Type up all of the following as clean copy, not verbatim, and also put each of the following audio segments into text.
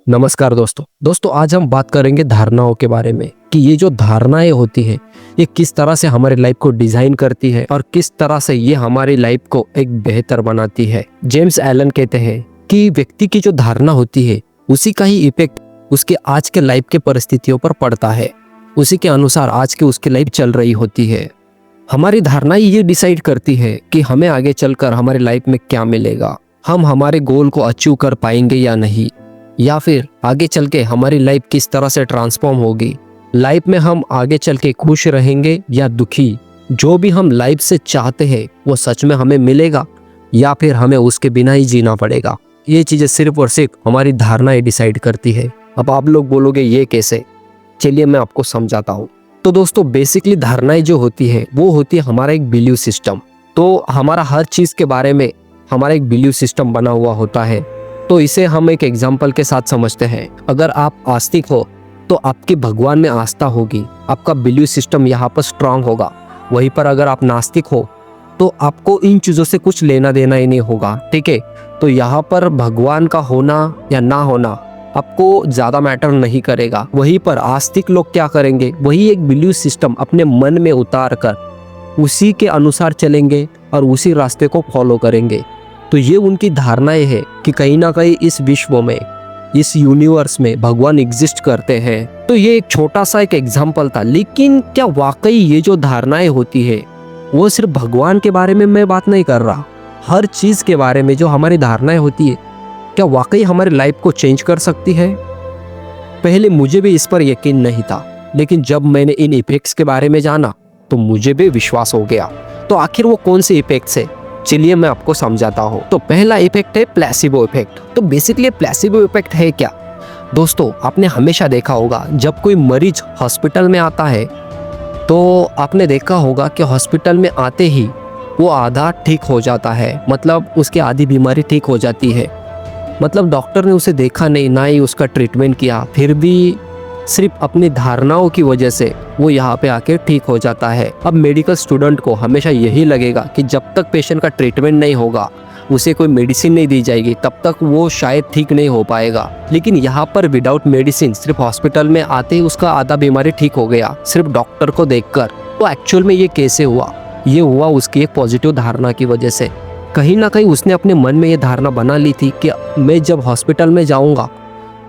नमस्कार दोस्तों आज हम बात करेंगे धारणाओं के बारे में कि ये जो धारणाएं होती है ये किस तरह से हमारी लाइफ को डिजाइन करती है और किस तरह से ये हमारी लाइफ को एक बेहतर बनाती है। जेम्स एलन कहते हैं कि व्यक्ति की जो धारणा होती है उसी का ही इफेक्ट उसके आज के लाइफ के परिस्थितियों पर पड़ता है। उसी के अनुसार आज के उसकी लाइफ चल रही होती है। हमारी धारणा ये डिसाइड करती है कि हमें आगे चलकर हमारी लाइफ में क्या मिलेगा, हम हमारे गोल को अचीव कर पाएंगे या नहीं, या फिर आगे चल के हमारी लाइफ किस तरह से ट्रांसफॉर्म होगी, लाइफ में हम आगे चल के खुश रहेंगे या दुखी, जो भी हम लाइफ से चाहते हैं वो सच में हमें मिलेगा या फिर हमें उसके बिना ही जीना पड़ेगा। ये चीज़ें सिर्फ और सिर्फ हमारी धारणाएं डिसाइड करती है। अब आप लोग बोलोगे ये कैसे, चलिए मैं आपको समझाता हूँ। तो दोस्तों बेसिकली धारणाएं जो होती है वो होती है हमारा एक बिलीव सिस्टम। तो हमारा हर चीज़ के बारे में हमारा एक बिलीव सिस्टम बना हुआ होता है। तो इसे हम एक एग्जाम्पल के साथ समझते हैं। अगर आप आस्तिक हो तो आपकी भगवान में आस्था होगी, आपका बिलीव सिस्टम यहाँ पर स्ट्रांग होगा। वहीं पर अगर आप नास्तिक हो तो आपको इन चीज़ों से कुछ लेना देना ही नहीं होगा, ठीक है। तो यहाँ पर भगवान का होना या ना होना आपको ज़्यादा मैटर नहीं करेगा। वहीं पर आस्तिक लोग क्या करेंगे, वही एक बिलीव सिस्टम अपने मन में उतार कर उसी के अनुसार चलेंगे और उसी रास्ते को फॉलो करेंगे। तो ये उनकी धारणाएं है कि कहीं ना कहीं इस विश्व में, इस यूनिवर्स में भगवान एग्जिस्ट करते हैं। तो ये एक छोटा सा एक एग्जाम्पल था, लेकिन क्या वाकई ये जो धारणाएं होती है वो सिर्फ भगवान के बारे में मैं बात नहीं कर रहा, हर चीज़ के बारे में जो हमारी धारणाएं होती है क्या वाकई हमारी लाइफ को चेंज कर सकती है। पहले मुझे भी इस पर यकीन नहीं था, लेकिन जब मैंने इन इफेक्ट्स के बारे में जाना तो मुझे भी विश्वास हो गया। तो आखिर वो कौन से इफेक्ट्स है, चलिए मैं आपको समझाता हूँ। तो पहला इफेक्ट है प्लेसिबो इफेक्ट। तो बेसिकली प्लेसिबो इफेक्ट है क्या दोस्तों, आपने हमेशा देखा होगा जब कोई मरीज हॉस्पिटल में आता है तो आपने देखा होगा कि हॉस्पिटल में आते ही वो आधा ठीक हो जाता है, मतलब उसकी आधी बीमारी ठीक हो जाती है। मतलब डॉक्टर ने उसे देखा नहीं, ना ही उसका ट्रीटमेंट किया, फिर भी सिर्फ अपनी धारणाओं की वजह से वो यहाँ पे आके ठीक हो जाता है। अब मेडिकल स्टूडेंट को हमेशा यही लगेगा कि जब तक पेशेंट का ट्रीटमेंट नहीं होगा, उसे कोई मेडिसिन नहीं दी जाएगी, तब तक वो शायद ठीक नहीं हो पाएगा। लेकिन यहाँ पर विदाउट मेडिसिन सिर्फ हॉस्पिटल में आते ही उसका आधा बीमारी ठीक हो गया, सिर्फ डॉक्टर को देखकर। तो एक्चुअल में ये कैसे हुआ, ये हुआ उसकी एक पॉजिटिव धारणा की वजह से। कहीं ना कहीं उसने अपने मन में ये धारणा बना ली थी कि मैं जब हॉस्पिटल में जाऊँगा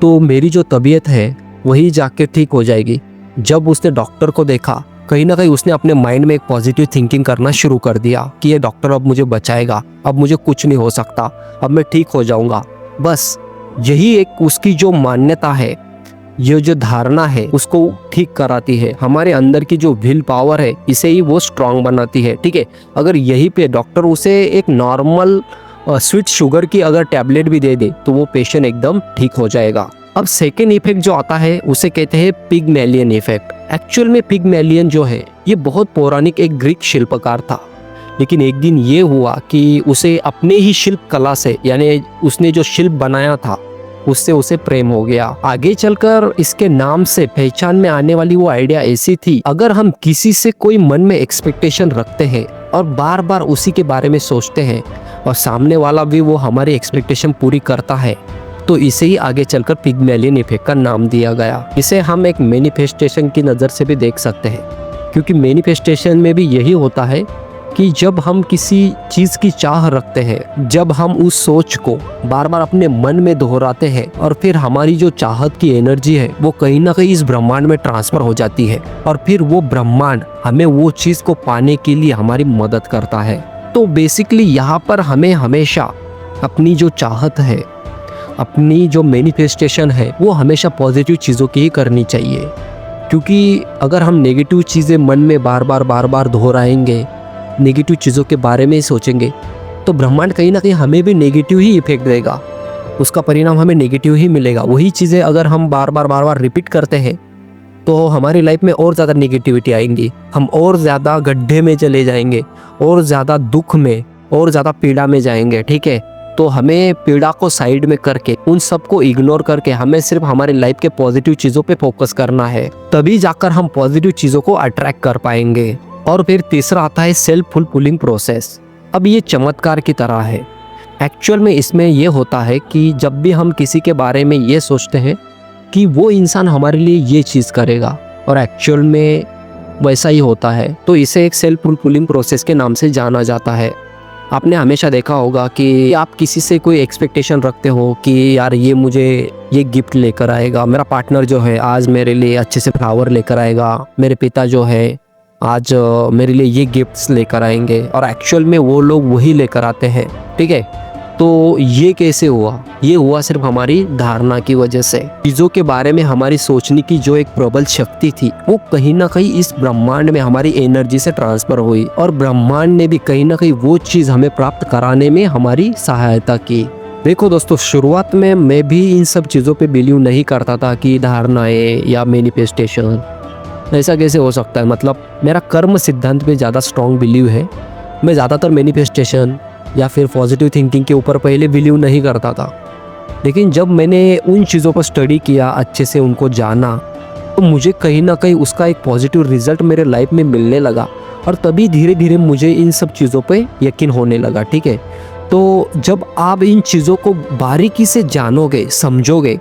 तो मेरी जो तबीयत है वही जाके ठीक हो जाएगी। जब उसने डॉक्टर को देखा, कहीं ना कहीं उसने अपने माइंड में एक पॉजिटिव थिंकिंग करना शुरू कर दिया कि ये डॉक्टर अब मुझे बचाएगा, अब मुझे कुछ नहीं हो सकता, अब मैं ठीक हो जाऊंगा। बस यही एक उसकी जो मान्यता है, ये जो धारणा है उसको ठीक कराती है। हमारे अंदर की जो विल पावर है इसे ही वो स्ट्रांग बनाती है, ठीक है। अगर यही पे डॉक्टर उसे एक नॉर्मल स्वीट शुगर की अगर टैबलेट भी दे दे तो वो पेशेंट एकदम ठीक हो जाएगा। अब सेकेंड इफेक्ट जो आता है उसे कहते हैं पिग्मेलियन इफेक्ट। एक्चुअल में पिग्मेलियन जो है ये बहुत पौराणिक एक ग्रीक शिल्पकार था, लेकिन एक दिन ये हुआ कि उसे अपने ही शिल्प कला से, यानी उसने जो शिल्प बनाया था उससे उसे प्रेम हो गया। आगे चलकर इसके नाम से पहचान में आने वाली वो आइडिया ऐसी थी, अगर हम किसी से कोई मन में एक्सपेक्टेशन रखते हैं और बार बार उसी के बारे में सोचते हैं और सामने वाला भी वो हमारी एक्सपेक्टेशन पूरी करता है, तो इसे ही आगे चलकर पिग्मेलियन इफेक्ट का नाम दिया गया। इसे हम एक मैनिफेस्टेशन की नज़र से भी देख सकते हैं, क्योंकि मैनिफेस्टेशन में भी यही होता है कि जब हम किसी चीज़ की चाह रखते हैं, जब हम उस सोच को बार बार अपने मन में दोहराते हैं और फिर हमारी जो चाहत की एनर्जी है वो कहीं ना कहीं इस ब्रह्मांड में ट्रांसफ़र हो जाती है और फिर वो ब्रह्मांड हमें वो चीज़ को पाने के लिए हमारी मदद करता है। तो बेसिकली यहाँ पर हमें हमेशा अपनी जो चाहत है, अपनी जो मैनिफेस्टेशन है वो हमेशा पॉजिटिव चीज़ों की ही करनी चाहिए। क्योंकि अगर हम नेगेटिव चीज़ें मन में बार बार दोहराएंगे, नेगेटिव चीज़ों के बारे में ही सोचेंगे, तो ब्रह्मांड कहीं ना कहीं हमें भी नेगेटिव ही इफेक्ट देगा, उसका परिणाम हमें नेगेटिव ही मिलेगा। वही चीज़ें अगर हम बार बार रिपीट करते हैं तो हमारी लाइफ में और ज़्यादा नेगेटिविटी आएंगी, हम और ज़्यादा गड्ढे में चले जाएंगे, और ज़्यादा दुख में और ज़्यादा पीड़ा में जाएंगे, ठीक है। तो हमें पीड़ा को साइड में करके, उन सब को इग्नोर करके हमें सिर्फ हमारी लाइफ के पॉजिटिव चीज़ों पे फोकस करना है, तभी जाकर हम पॉजिटिव चीज़ों को अट्रैक्ट कर पाएंगे। और फिर तीसरा आता है सेल्फ फुलफिलिंग प्रोसेस। अब ये चमत्कार की तरह है एक्चुअल में इसमें ये होता है कि जब भी हम किसी के बारे में ये सोचते हैं कि वो इंसान हमारे लिए ये चीज़ करेगा और एक्चुअल में वैसा ही होता है, तो इसे एक सेल्फ फुलफिलिंग प्रोसेस के नाम से जाना जाता है। आपने हमेशा देखा होगा कि आप किसी से कोई एक्सपेक्टेशन रखते हो कि यार ये मुझे ये गिफ्ट लेकर आएगा, मेरा पार्टनर जो है आज मेरे लिए अच्छे से फ्लावर लेकर आएगा, मेरे पिता जो है आज मेरे लिए ये गिफ्ट्स लेकर आएंगे, और एक्चुअल में वो लोग वही लेकर आते हैं। ठीक है, तो ये कैसे हुआ? ये हुआ सिर्फ हमारी धारणा की वजह से। चीज़ों के बारे में हमारी सोचने की जो एक प्रबल शक्ति थी वो कहीं ना कहीं इस ब्रह्मांड में हमारी एनर्जी से ट्रांसफर हुई, और ब्रह्मांड ने भी कहीं ना कहीं वो चीज़ हमें प्राप्त कराने में हमारी सहायता की। देखो दोस्तों, शुरुआत में मैं भी इन सब चीज़ों पे बिलीव नहीं करता था कि धारणाएं या मैनिफेस्टेशन ऐसा कैसे हो सकता है। मतलब मेरा कर्म सिद्धांत पे ज़्यादा स्ट्रॉन्ग बिलीव है। मैं ज़्यादातर मैनिफेस्टेशन या फिर पॉजिटिव थिंकिंग के ऊपर पहले बिलीव नहीं करता था, लेकिन जब मैंने उन चीज़ों पर स्टडी किया, अच्छे से उनको जाना, तो मुझे कहीं ना कहीं उसका एक पॉजिटिव रिजल्ट मेरे लाइफ में मिलने लगा, और तभी धीरे धीरे मुझे इन सब चीज़ों पे यकीन होने लगा। ठीक है, तो जब आप इन चीज़ों को बारीकी से जानोगे, समझोगे,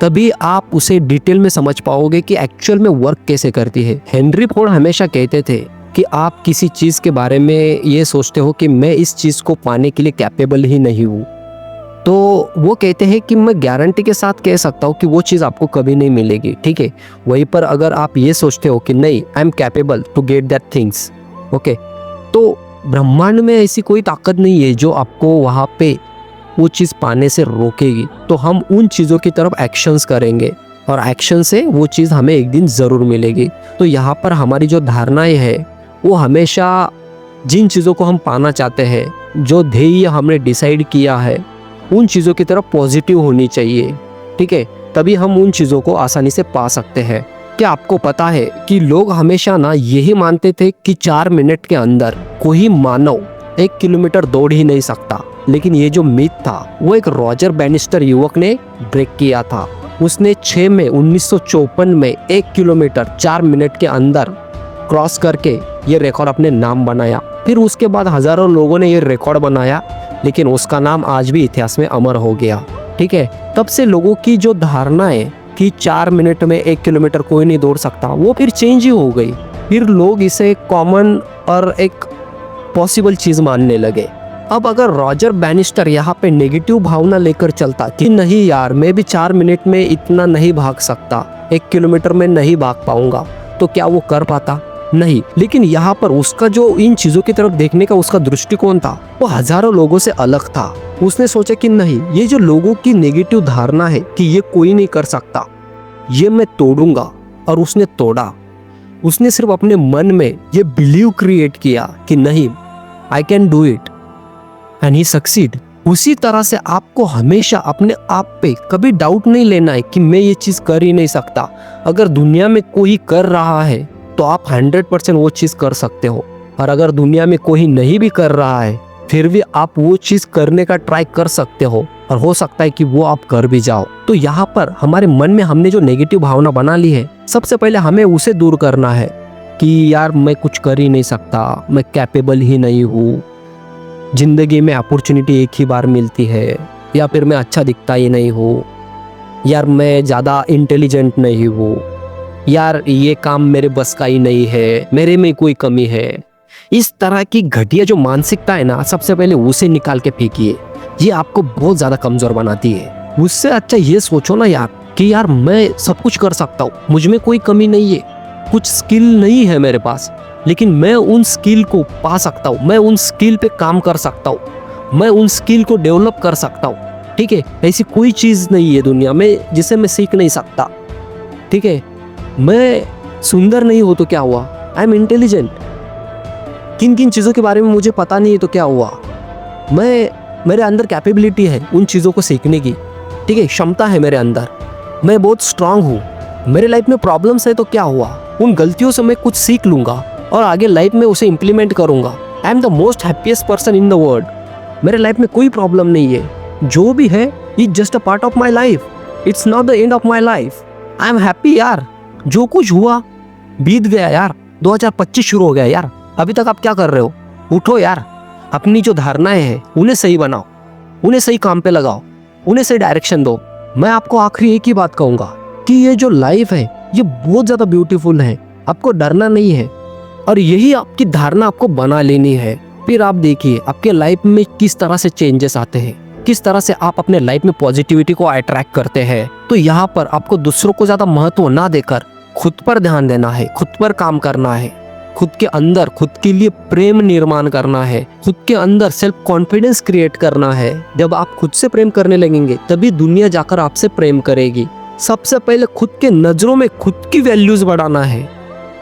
तभी आप उसे डिटेल में समझ पाओगे कि एक्चुअल में वर्क कैसे करती है। हेनरी फोर्ड हमेशा कहते थे कि आप किसी चीज़ के बारे में ये सोचते हो कि मैं इस चीज़ को पाने के लिए कैपेबल ही नहीं हूँ, तो वो कहते हैं कि मैं गारंटी के साथ कह सकता हूँ कि वो चीज़ आपको कभी नहीं मिलेगी। ठीक है, वहीं पर अगर आप ये सोचते हो कि नहीं, I am capable to get that things, okay, तो ब्रह्मांड में ऐसी कोई ताकत नहीं है जो आपको वहाँ पे वो चीज़ पाने से रोकेगी। तो हम उन चीज़ों की तरफ एक्शंस करेंगे, और एक्शन से वो चीज़ हमें एक दिन ज़रूर मिलेगी। तो यहाँ पर हमारी जो धारणाएं है वो हमेशा जिन चीज़ों को हम पाना चाहते हैं, जो ध्येय हमने डिसाइड किया है, उन चीज़ों की तरफ पॉजिटिव होनी चाहिए। ठीक है, तभी हम उन चीज़ों को आसानी से पा सकते हैं। क्या आपको पता है कि लोग हमेशा ना यही मानते थे कि 4 मिनट के अंदर कोई मानव 1 किलोमीटर दौड़ ही नहीं सकता, लेकिन ये जो मिथ था वो एक रॉजर बैनिस्टर युवक ने ब्रेक किया था। उसने 6 मई 1954 में 1 किलोमीटर 4 मिनट के अंदर क्रॉस करके ये रिकॉर्ड अपने नाम बनाया। फिर उसके बाद हजारों लोगों ने ये रिकॉर्ड बनाया, लेकिन उसका नाम आज भी इतिहास में अमर हो गया। ठीक है, तब से लोगों की जो धारणा है कि 4 मिनट में 1 किलोमीटर कोई नहीं दौड़ सकता, वो फिर चेंज ही हो गई। फिर लोग इसे कॉमन और एक पॉसिबल चीज मानने लगे। अब अगर रॉजर बैनिस्टर यहाँ पे नेगेटिव भावना लेकर चलता कि नहीं यार, मैं भी 4 मिनट में इतना नहीं भाग सकता, 1 किलोमीटर में नहीं भाग पाऊंगा, तो क्या वो कर पाता? नहीं। लेकिन यहाँ पर उसका जो इन चीजों की तरफ देखने का उसका दृष्टिकोण था वो हजारों लोगों से अलग था। उसने सोचा कि नहीं, ये जो लोगों की नेगेटिव धारणा है कि ये कोई नहीं कर सकता, ये मैं तोड़ूंगा। और उसने तोड़ा। उसने सिर्फ अपने मन में ये बिलीव क्रिएट किया कि नहीं, I can do it, and he succeed. उसी तरह से आपको हमेशा अपने आप पे कभी डाउट नहीं लेना है कि मैं ये चीज कर ही नहीं सकता। अगर दुनिया में कोई कर रहा है तो आप 100% वो चीज कर सकते हो, और अगर दुनिया में कोई नहीं भी कर रहा है फिर भी आप वो चीज करने का ट्राई कर सकते हो, और हो सकता है कि वो आप कर भी जाओ। तो यहाँ पर हमारे मन में हमने जो नेगेटिव भावना बना ली है, सबसे पहले हमें उसे दूर करना है कि यार मैं कुछ कर ही नहीं सकता, मैं कैपेबल ही नहीं हूँ, जिंदगी में अपॉर्चुनिटी एक ही बार मिलती है, या फिर मैं अच्छा दिखता ही नहीं हूँ, यार मैं ज़्यादा इंटेलिजेंट नहीं हूँ, यार ये काम मेरे बस का ही नहीं है, मेरे में कोई कमी है। इस तरह की घटिया जो मानसिकता है ना, सबसे पहले उसे निकाल के फेंकिए। ये आपको बहुत ज़्यादा कमज़ोर बनाती है। उससे अच्छा ये सोचो ना यार कि यार मैं सब कुछ कर सकता हूँ, मुझ में कोई कमी नहीं है, कुछ स्किल नहीं है मेरे पास, लेकिन मैं उन स्किल को पा सकता हूँ, मैं उन स्किल पे काम कर सकता हूँ, मैं उन स्किल को डेवलप कर सकता हूँ। ठीक है, ऐसी कोई चीज़ नहीं है दुनिया में जिसे मैं सीख नहीं सकता। ठीक है, मैं सुंदर नहीं हो तो क्या हुआ, आई एम इंटेलिजेंट। किन किन चीज़ों के बारे में मुझे पता नहीं है तो क्या हुआ, मेरे अंदर कैपेबिलिटी है उन चीज़ों को सीखने की। ठीक है, क्षमता है मेरे अंदर, मैं बहुत स्ट्रांग हूँ। मेरे लाइफ में प्रॉब्लम्स है तो क्या हुआ, उन गलतियों से मैं कुछ सीख लूँगा और आगे लाइफ में उसे इम्प्लीमेंट करूँगा। I am the most happiest person in the world. मेरे लाइफ में कोई प्रॉब्लम नहीं है, जो भी है it's just a part of my life, it's not the end of my life. I am happy यार, जो कुछ हुआ बीत गया यार, 2025 शुरू हो गया यार, अभी तक आप क्या कर रहे हो? उठो यार, अपनी जो धारणाएं हैं उन्हें सही बनाओ। उन्हें सही काम पे लगाओ, उन्हें सही डायरेक्शन दो। मैं आपको आखिरी एक ही बात कहूंगा कि ये जो लाइफ है ये बहुत ज्यादा ब्यूटीफुल है, आपको डरना नहीं है और यही आपकी धारणा आपको बना लेनी है। फिर आप देखिए आपके लाइफ में किस तरह से चेंजेस आते हैं, किस तरह से आप अपने लाइफ में पॉजिटिविटी को अट्रैक्ट करते हैं। तो यहाँ पर आपको दूसरों को ज्यादा महत्व ना देकर खुद पर ध्यान देना है, खुद पर काम करना है, खुद के अंदर खुद के लिए प्रेम निर्माण करना है, खुद के अंदर सेल्फ कॉन्फिडेंस क्रिएट करना है। जब आप खुद से प्रेम करने लगेंगे तभी दुनिया जाकर आपसे प्रेम करेगी। सबसे पहले खुद के नजरों में खुद की वैल्यूज बढ़ाना है,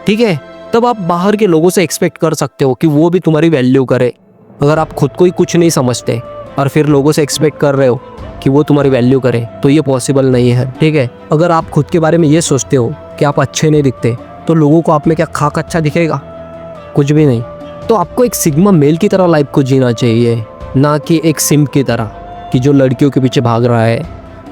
ठीक है? तब आप बाहर के लोगों से एक्सपेक्ट कर सकते हो कि वो भी तुम्हारी वैल्यू करे। अगर आप खुद को ही कुछ नहीं समझते और फिर लोगों से एक्सपेक्ट कर रहे हो कि वो तुम्हारी वैल्यू करे, तो ये पॉसिबल नहीं है, ठीक है? अगर आप खुद के बारे में ये सोचते हो कि आप अच्छे नहीं दिखते, तो लोगों को आप में क्या खाक अच्छा दिखेगा? कुछ भी नहीं। तो आपको एक सिग्मा मेल की तरह लाइफ को जीना चाहिए, ना कि एक सिम्प की तरह कि जो लड़कियों के पीछे भाग रहा है,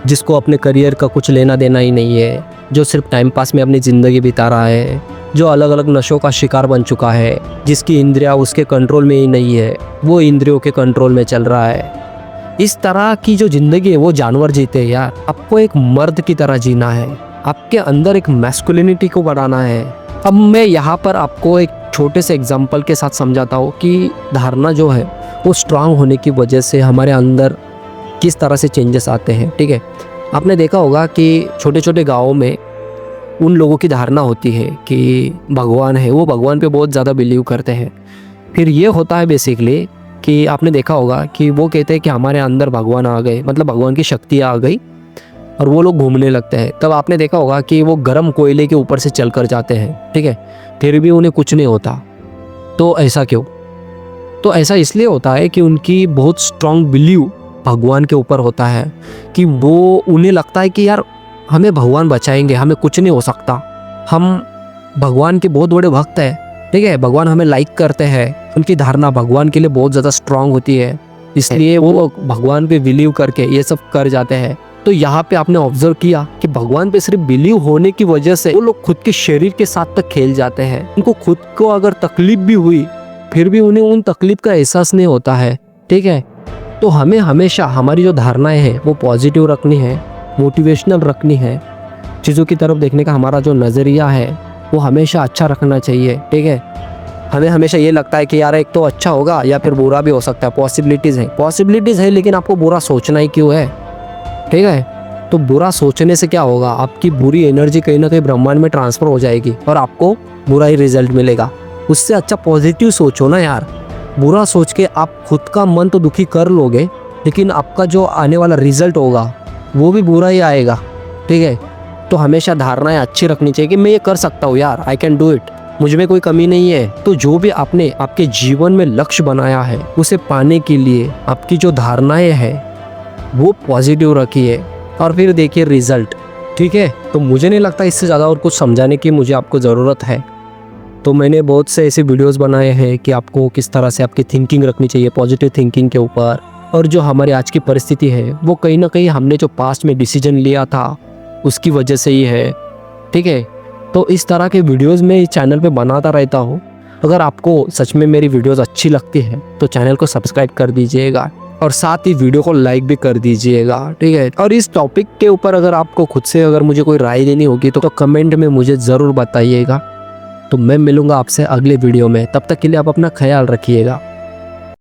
जिसको अपने करियर का कुछ लेना देना ही नहीं है, जो सिर्फ टाइम पास में अपनी ज़िंदगी बिता रहा है, जो अलग अलग नशों का शिकार बन चुका है, जिसकी इंद्रियां उसके कंट्रोल में ही नहीं है, वो इंद्रियों के कंट्रोल में चल रहा है। इस तरह की जो ज़िंदगी है वो जानवर जीते हैं यार। आपको एक मर्द की तरह जीना है, आपके अंदर एक मैस्कुलिनिटी को बढ़ाना है। अब मैं यहाँ पर आपको एक छोटे से एग्जाम्पल के साथ समझाता हूँ कि धारणा जो है वो स्ट्रांग होने की वजह से हमारे अंदर किस तरह से चेंजेस आते हैं, ठीक है? आपने देखा होगा कि छोटे छोटे गाँवों में उन लोगों की धारणा होती है कि भगवान है, वो भगवान पे बहुत ज़्यादा बिलीव करते हैं। फिर ये होता है बेसिकली कि आपने देखा होगा कि वो कहते हैं कि हमारे अंदर भगवान आ गए, मतलब भगवान की शक्तियाँ आ गई, और वो लोग घूमने लगते हैं। तब आपने देखा होगा कि वो गर्म कोयले के ऊपर से चल कर जाते हैं, ठीक है? फिर भी उन्हें कुछ नहीं होता। तो ऐसा क्यों? तो ऐसा इसलिए होता है कि उनकी बहुत स्ट्रांग बिलीव भगवान के ऊपर होता है कि वो उन्हें लगता है कि यार हमें भगवान बचाएंगे, हमें कुछ नहीं हो सकता, हम भगवान के बहुत बड़े भक्त हैं, ठीक है? भगवान हमें लाइक करते हैं। उनकी धारणा भगवान के लिए बहुत ज़्यादा स्ट्रांग होती है, इसलिए वो भगवान पे बिलीव करके ये सब कर जाते हैं। तो यहाँ पे आपने ऑब्जर्व किया कि भगवान पे सिर्फ बिलीव होने की वजह से वो लोग खुद के शरीर के साथ तक खेल जाते हैं। उनको खुद को अगर तकलीफ भी हुई फिर भी उन्हें उन तकलीफ का एहसास नहीं होता है, ठीक है? तो हमें हमेशा हमारी जो धारणाएं हैं वो पॉजिटिव रखनी है, मोटिवेशनल रखनी है। चीज़ों की तरफ देखने का हमारा जो नज़रिया है वो हमेशा अच्छा रखना चाहिए, ठीक है? हमें हमेशा ये लगता है कि यार एक तो अच्छा होगा या फिर बुरा भी हो सकता है, पॉसिबिलिटीज़ है, लेकिन आपको बुरा सोचना ही क्यों है, ठीक है? तो बुरा सोचने से क्या होगा, आपकी बुरी एनर्जी कहीं ना कहीं ब्रह्मांड में ट्रांसफर हो जाएगी और आपको बुरा ही रिजल्ट मिलेगा। उससे अच्छा पॉजिटिव सोचो ना यार। बुरा सोच के आप खुद का मन तो दुखी कर लोगे, लेकिन आपका जो आने वाला रिजल्ट होगा वो भी बुरा ही आएगा, ठीक है? तो हमेशा धारणाएं अच्छी रखनी चाहिए कि मैं ये कर सकता हूँ यार, आई कैन डू इट, मुझ में कोई कमी नहीं है। तो जो भी आपने आपके जीवन में लक्ष्य बनाया है उसे पाने के लिए आपकी जो धारणाएं हैं वो पॉजिटिव रखिए और फिर देखिए रिजल्ट, ठीक है? तो मुझे नहीं लगता इससे ज़्यादा और कुछ समझाने की मुझे आपको ज़रूरत है। तो मैंने बहुत से ऐसे वीडियोस बनाए हैं कि आपको किस तरह से आपकी थिंकिंग रखनी चाहिए, पॉजिटिव थिंकिंग के ऊपर। और जो हमारी आज की परिस्थिति है वो कहीं ना कहीं हमने जो पास्ट में डिसीजन लिया था उसकी वजह से ही है, ठीक है? तो इस तरह के वीडियोस मैं इस चैनल पे बनाता रहता हूँ। अगर आपको सच में मेरी वीडियोस अच्छी लगती है तो चैनल को सब्सक्राइब कर दीजिएगा और साथ ही वीडियो को लाइक भी कर दीजिएगा, ठीक है? और इस टॉपिक के ऊपर अगर आपको खुद से अगर मुझे कोई राय देनी होगी तो कमेंट में मुझे ज़रूर बताइएगा। तो मैं मिलूँगा आपसे अगले वीडियो में, तब तक के लिए आप अपना ख्याल रखिएगा।